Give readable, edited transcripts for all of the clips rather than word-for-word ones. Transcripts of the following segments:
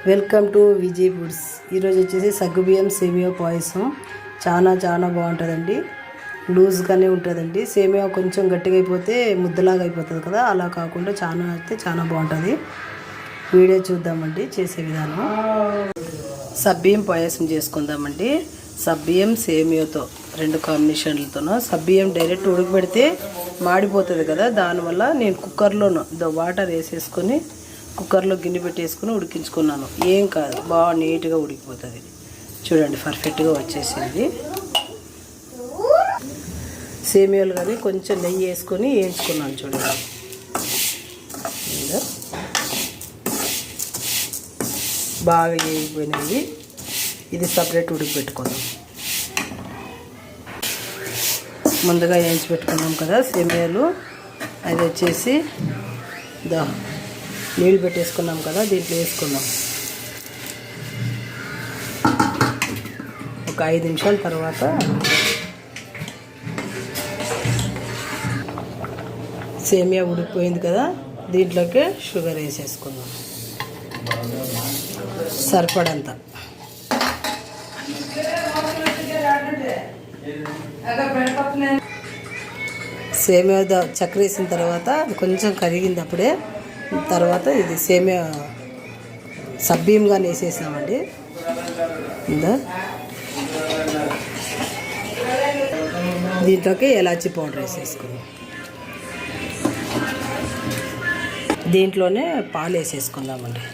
Welcome to Vijay foods. ఈరోజు వచ్చేసి సగ్గుబియ్యం సేమియా పాయసం చాలా బాగుంటుందండి. లూజ్గానే ఉంటుందండి. సేమియా కొంచెం గట్టిగా అయిపోతే ముద్దలాగా అయిపోతుంది కదా, అలా కాకుండా చాలా బాగుంటుంది. వీడియో చూద్దామండి చేసే విధానం. సగ్గుబియ్యం పాయసం చేసుకుందామండి. సగ్గుబియ్యం సేమియాతో రెండు కాంబినేషన్లతోనూ. సగ్గుబియ్యం డైరెక్ట్ ఉడకబెడితే మాడిపోతుంది కదా, దానివల్ల నేను కుక్కర్లోనూ వాటర్ వేసేసుకొని కుక్కర్లో గిన్నె పెట్టేసుకుని ఉడికించుకున్నాను. ఏం కాదు, బాగా నీట్గా ఉడికిపోతుంది. చూడండి పర్ఫెక్ట్గా వచ్చేసింది. సేమియాలు కానీ కొంచెం నెయ్యి వేసుకొని వేయించుకున్నాను. చూడండి బాగా వేగిపోయినాయి. ఇది సపరేట్ ఉడికిపెట్టుకుందాం. ముందుగా వేయించి పెట్టుకున్నాం కదా సేమియాలు, అది వచ్చేసి నీళ్ళు పెట్టేసుకున్నాం కదా, దీంట్లో వేసుకున్నాం. ఒక 5 నిమిషాల తర్వాత సేమియా ఉడికిపోయింది కదా, దీంట్లోకి షుగర్ వేసేసుకుందాం సరిపడంత. సేమియా చక్కెర వేసిన తర్వాత కొంచెం కరిగింది. అప్పుడే తర్వాత ఇది సేమియా సగ్గుబియ్యంగా వేసేసామండి. దీంట్లోకి ఎలాచీ పౌడర్ వేసేసుకున్నాం. దీంట్లోనే పాలు వేసేసుకుందామండి.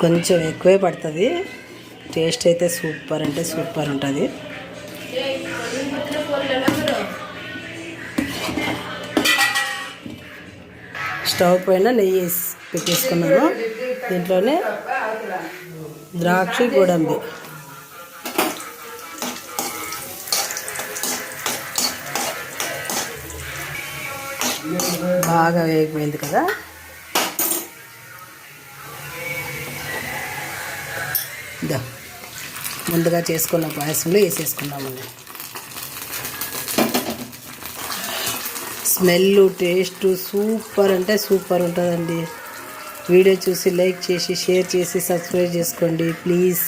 కొంచెం ఎక్కువే పడుతుంది. టేస్ట్ అయితే సూపర్ అంటే సూపర్ ఉంటుంది. స్టవ్ పైన నెయ్యి వేసి పెట్టేసుకున్నాను. దీంట్లోనే ద్రాక్ష గోడంబి, బాగా వేగిపోయింది కదా. ముందుగా చేసుకున్న పాయసంలో వేసేసుకున్నామండి. స్మెల్ టేస్ట్ సూపర్ అంటే సూపర్ ఉంటుందండి. వీడియో చూసి లైక్ చేసి షేర్ చేసి సబ్స్క్రైబ్ చేసుకోండి ప్లీజ్.